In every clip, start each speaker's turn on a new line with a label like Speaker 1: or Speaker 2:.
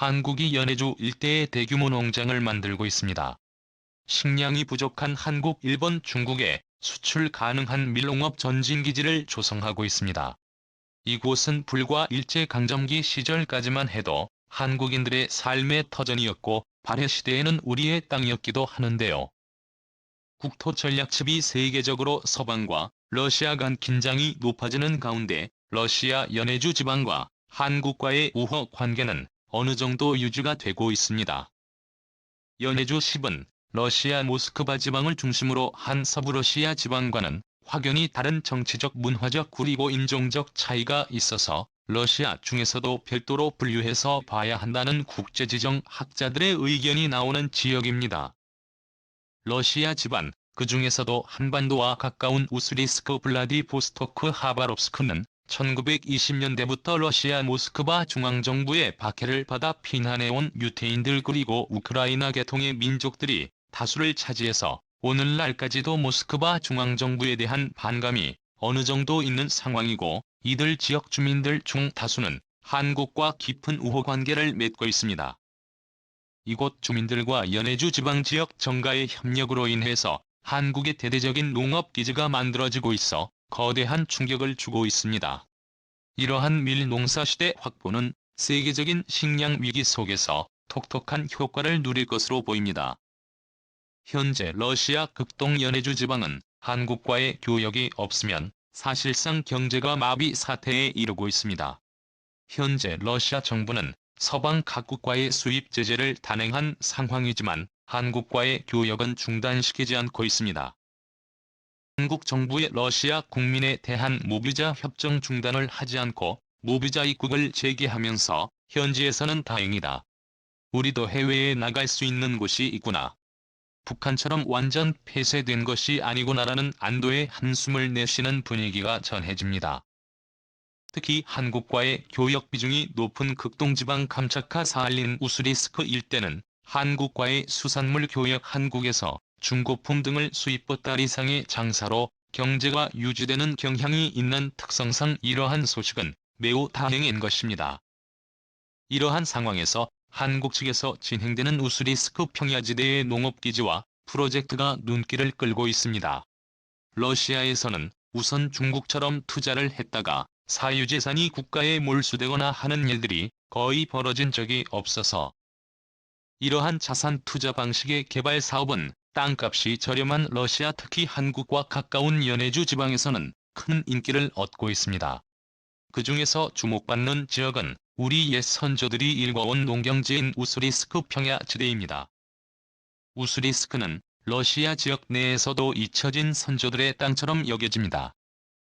Speaker 1: 한국이 연해주 일대에 대규모 농장을 만들고 있습니다. 식량이 부족한 한국, 일본, 중국에 수출 가능한 밀농업 전진기지를 조성하고 있습니다. 이곳은 불과 일제강점기 시절까지만 해도 한국인들의 삶의 터전이었고 발해시대에는 우리의 땅이었기도 하는데요. 국토 전략측이 세계적으로 서방과 러시아 간 긴장이 높아지는 가운데 러시아 연해주 지방과 한국과의 우호 관계는 어느 정도 유지가 되고 있습니다. 연해주 10은 러시아 모스크바 지방을 중심으로 한 서부러시아 지방과는 확연히 다른 정치적, 문화적 그리고 인종적 차이가 있어서 러시아 중에서도 별도로 분류해서 봐야 한다는 국제지정 학자들의 의견이 나오는 지역입니다. 러시아 지방, 그 중에서도 한반도와 가까운 우스리스크, 블라디보스토크, 하바롭스크는 1920년대부터 러시아 모스크바 중앙정부의 박해를 받아 피난해온 유태인들 그리고 우크라이나 계통의 민족들이 다수를 차지해서 오늘날까지도 모스크바 중앙정부에 대한 반감이 어느 정도 있는 상황이고, 이들 지역 주민들 중 다수는 한국과 깊은 우호 관계를 맺고 있습니다. 이곳 주민들과 연해주 지방 지역 정가의 협력으로 인해서 한국의 대대적인 농업기지가 만들어지고 있어 거대한 충격을 주고 있습니다. 이러한 밀농사 시대 확보는 세계적인 식량 위기 속에서 톡톡한 효과를 누릴 것으로 보입니다. 현재 러시아 극동 연해주 지방은 한국과의 교역이 없으면 사실상 경제가 마비 사태에 이르고 있습니다. 현재 러시아 정부는 서방 각국과의 수입 제재를 단행한 상황이지만 한국과의 교역은 중단시키지 않고 있습니다. 한국 정부의 러시아 국민에 대한 무비자 협정 중단을 하지 않고 무비자 입국을 재개하면서 현지에서는 다행이다, 우리도 해외에 나갈 수 있는 곳이 있구나, 북한처럼 완전 폐쇄된 것이 아니구나라는 안도의 한숨을 내쉬는 분위기가 전해집니다. 특히 한국과의 교역 비중이 높은 극동지방 감차카 사할린 우스리스크 일대는 한국과의 수산물 교역, 한국에서 중고품 등을 수입 달 이상의 장사로 경제가 유지되는 경향이 있는 특성상 이러한 소식은 매우 다행인 것입니다. 이러한 상황에서 한국 측에서 진행되는 우스리스크 평야지대의 농업기지와 프로젝트가 눈길을 끌고 있습니다. 러시아에서는 우선 중국처럼 투자를 했다가 사유재산이 국가에 몰수되거나 하는 일들이 거의 벌어진 적이 없어서 이러한 자산 투자 방식의 개발 사업은 땅값이 저렴한 러시아, 특히 한국과 가까운 연해주 지방에서는 큰 인기를 얻고 있습니다. 그 중에서 주목받는 지역은 우리 옛 선조들이 일궈온 농경지인 우스리스크 평야지대입니다. 우스리스크는 러시아 지역 내에서도 잊혀진 선조들의 땅처럼 여겨집니다.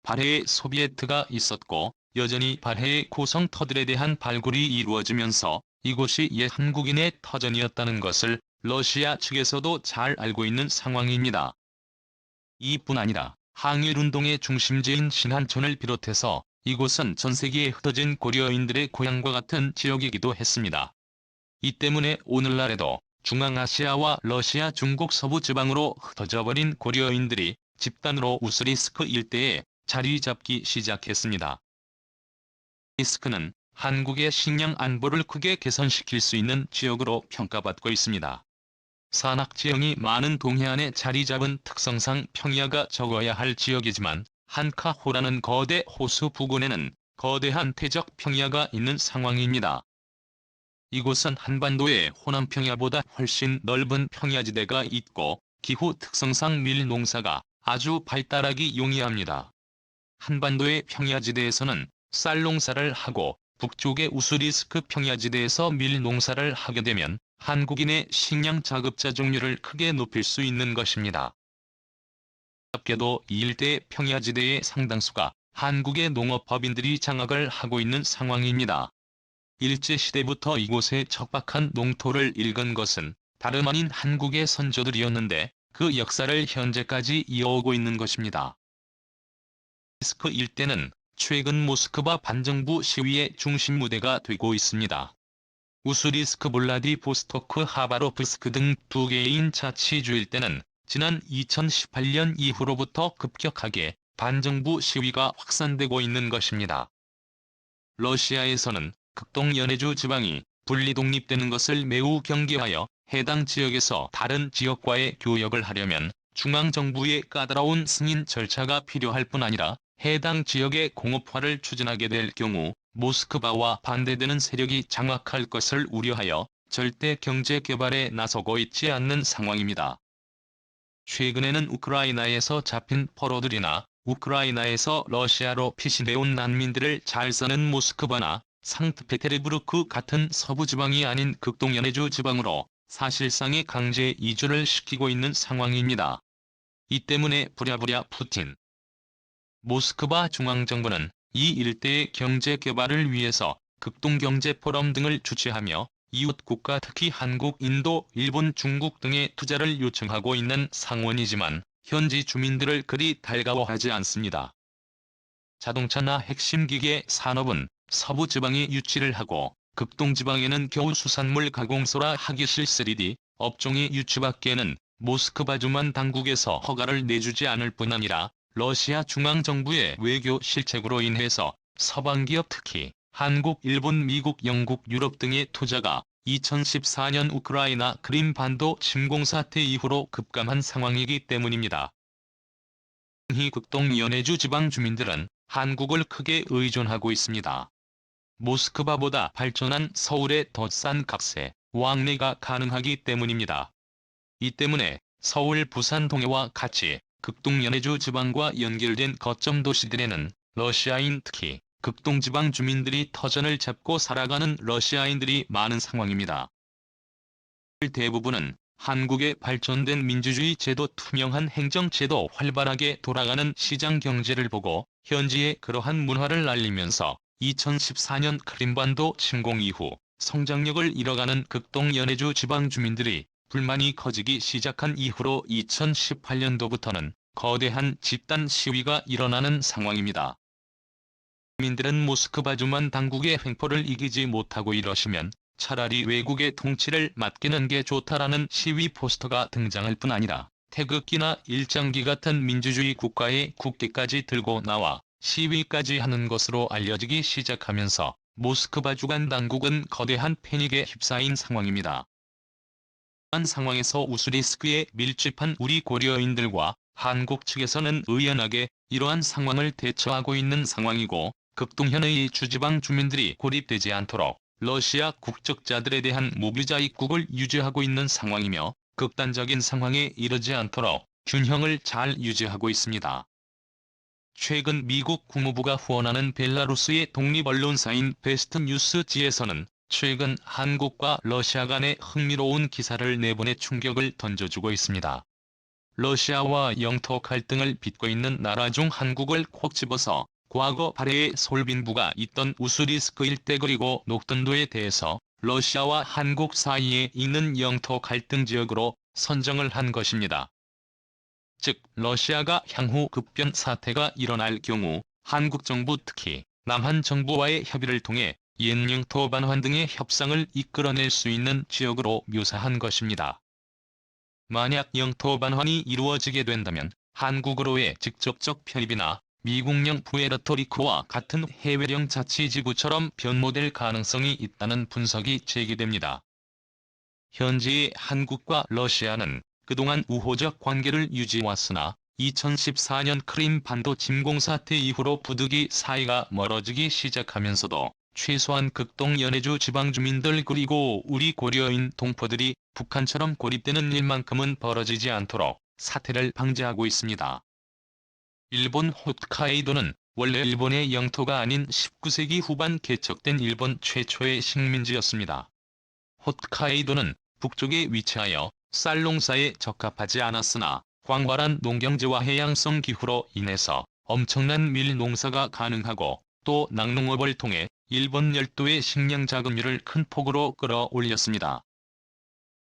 Speaker 1: 발해에 소비에트가 있었고 여전히 발해의 고성터들에 대한 발굴이 이루어지면서 이곳이 옛 한국인의 터전이었다는 것을 러시아 측에서도 잘 알고 있는 상황입니다. 이뿐 아니라 항일운동의 중심지인 신한촌을 비롯해서 이곳은 전세기에 흩어진 고려인들의 고향과 같은 지역이기도 했습니다. 이 때문에 오늘날에도 중앙아시아와 러시아, 중국 서부 지방으로 흩어져 버린 고려인들이 집단으로 우스리스크 일대에 자리 잡기 시작했습니다. 우스리스크는 한국의 식량 안보를 크게 개선시킬 수 있는 지역으로 평가받고 있습니다. 산악지형이 많은 동해안에 자리 잡은 특성상 평야가 적어야 할 지역이지만 한카호라는 거대 호수 부근에는 거대한 태적 평야가 있는 상황입니다. 이곳은 한반도의 호남평야보다 훨씬 넓은 평야지대가 있고 기후 특성상 밀농사가 아주 발달하기 용이합니다. 한반도의 평야지대에서는 쌀농사를 하고 북쪽의 우스리스크 평야지대에서 밀농사를 하게 되면 한국인의 식량 자급자 종류를 크게 높일 수 있는 것입니다. 놀랍게도 이 일대 평야지대의 상당수가 한국의 농업법인들이 장악을 하고 있는 상황입니다. 일제시대부터 이곳에 척박한 농토를 일군 것은 다름 아닌 한국의 선조들이었는데 그 역사를 현재까지 이어오고 있는 것입니다. 우스리스크 일대는 최근 모스크바 반정부 시위의 중심 무대가 되고 있습니다. 우스리스크, 블라디보스토크, 하바롭스크 등 두 개인 자치주 일대는 지난 2018년 이후로부터 급격하게 반정부 시위가 확산되고 있는 것입니다. 러시아에서는 극동 연해주 지방이 분리 독립되는 것을 매우 경계하여 해당 지역에서 다른 지역과의 교역을 하려면 중앙정부의 까다로운 승인 절차가 필요할 뿐 아니라 해당 지역의 공업화를 추진하게 될 경우 모스크바와 반대되는 세력이 장악할 것을 우려하여 절대 경제 개발에 나서고 있지 않는 상황입니다. 최근에는 우크라이나에서 잡힌 포로들이나 우크라이나에서 러시아로 피신해온 난민들을 잘 써는 모스크바나 상트페테르부르크 같은 서부 지방이 아닌 극동연해주 지방으로 사실상의 강제 이주를 시키고 있는 상황입니다. 이 때문에 부랴부랴 푸틴 모스크바 중앙정부는 이 일대의 경제 개발을 위해서 극동경제포럼 등을 주최하며 이웃 국가 특히 한국, 인도, 일본, 중국 등의 투자를 요청하고 있는 상원이지만 현지 주민들을 그리 달가워하지 않습니다. 자동차나 핵심 기계 산업은 서부 지방에 유치를 하고 극동지방에는 겨우 수산물 가공소라 하기실 3D 업종의 유치밖에는 모스크바주만 당국에서 허가를 내주지 않을 뿐 아니라 러시아 중앙정부의 외교 실책으로 인해서 서방기업 특히 한국, 일본, 미국, 영국, 유럽 등의 투자가 2014년 우크라이나 크림반도 침공 사태 이후로 급감한 상황이기 때문입니다. 이 극동연해주 지방 주민들은 한국을 크게 의존하고 있습니다. 모스크바보다 발전한 서울에 더 싼 값에 왕래가 가능하기 때문입니다. 이 때문에 서울, 부산, 동해와 같이 극동연해주 지방과 연결된 거점 도시들에는 러시아인 특히 극동지방 주민들이 터전을 잡고 살아가는 러시아인들이 많은 상황입니다. 대부분은 한국의 발전된 민주주의 제도, 투명한 행정제도, 활발하게 돌아가는 시장 경제를 보고 현지에 그러한 문화를 알리면서 2014년 크림반도 침공 이후 성장력을 잃어가는 극동연해주 지방 주민들이 불만이 커지기 시작한 이후로 2018년도부터는 거대한 집단 시위가 일어나는 상황입니다. 국민들은 모스크바주만 당국의 횡포를 이기지 못하고 이러시면 차라리 외국의 통치를 맡기는 게 좋다라는 시위 포스터가 등장할 뿐 아니라 태극기나 일장기 같은 민주주의 국가의 국기까지 들고 나와 시위까지 하는 것으로 알려지기 시작하면서 모스크바 주간 당국은 거대한 패닉에 휩싸인 상황입니다. 이러한 상황에서 우스리스크에 밀집한 우리 고려인들과 한국 측에서는 의연하게 이러한 상황을 대처하고 있는 상황이고 극동현의 주지방 주민들이 고립되지 않도록 러시아 국적자들에 대한 무비자 입국을 유지하고 있는 상황이며 극단적인 상황에 이르지 않도록 균형을 잘 유지하고 있습니다. 최근 미국 국무부가 후원하는 벨라루스의 독립언론사인 베스트뉴스지에서는 최근 한국과 러시아 간의 흥미로운 기사를 내보내 충격을 던져주고 있습니다. 러시아와 영토 갈등을 빚고 있는 나라 중 한국을 콕 집어서 과거 발해의 솔빈부가 있던 우스리스크 일대 그리고 녹던도에 대해서 러시아와 한국 사이에 있는 영토 갈등 지역으로 선정을 한 것입니다. 즉, 러시아가 향후 급변 사태가 일어날 경우 한국 정부 특히 남한 정부와의 협의를 통해 옛 영토 반환 등의 협상을 이끌어낼 수 있는 지역으로 묘사한 것입니다. 만약 영토 반환이 이루어지게 된다면 한국으로의 직접적 편입이나 미국령 푸에르토리코와 같은 해외령 자치지구처럼 변모될 가능성이 있다는 분석이 제기됩니다. 현재 한국과 러시아는 그동안 우호적 관계를 유지해왔으나 2014년 크림반도 침공 사태 이후로 부득이 사이가 멀어지기 시작하면서도 최소한 극동연해주 지방주민들 그리고 우리 고려인 동포들이 북한처럼 고립되는 일만큼은 벌어지지 않도록 사태를 방지하고 있습니다. 일본 홋카이도는 원래 일본의 영토가 아닌 19세기 후반 개척된 일본 최초의 식민지였습니다. 홋카이도는 북쪽에 위치하여 쌀 농사에 적합하지 않았으나 광활한 농경지와 해양성 기후로 인해서 엄청난 밀 농사가 가능하고 또 낙농업을 통해 일본 열도의 식량 자급률을 큰 폭으로 끌어올렸습니다.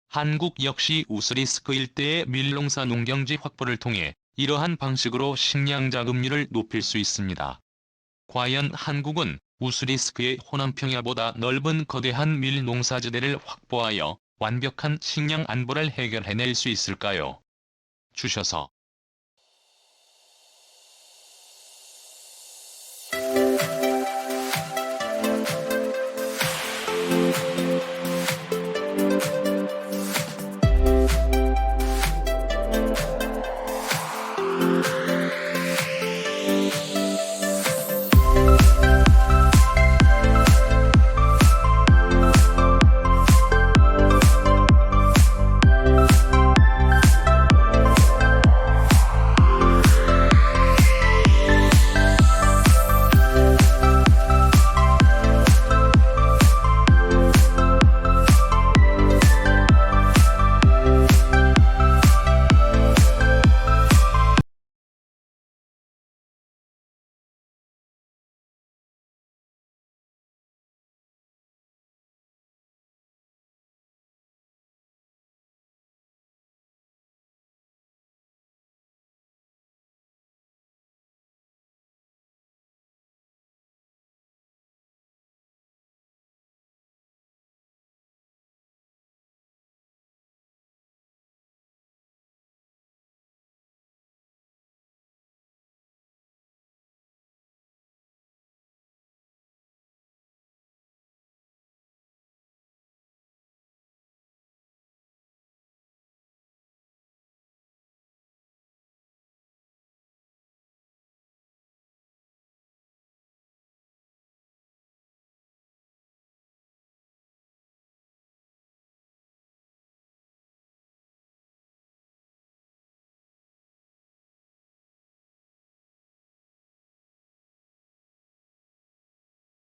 Speaker 1: 한국 역시 우스리스크 일대의 밀농사 농경지 확보를 통해 이러한 방식으로 식량 자급률을 높일 수 있습니다. 과연 한국은 우스리스크의 호남평야보다 넓은 거대한 밀농사지대를 확보하여 완벽한 식량 안보를 해결해낼 수 있을까요? 주셔서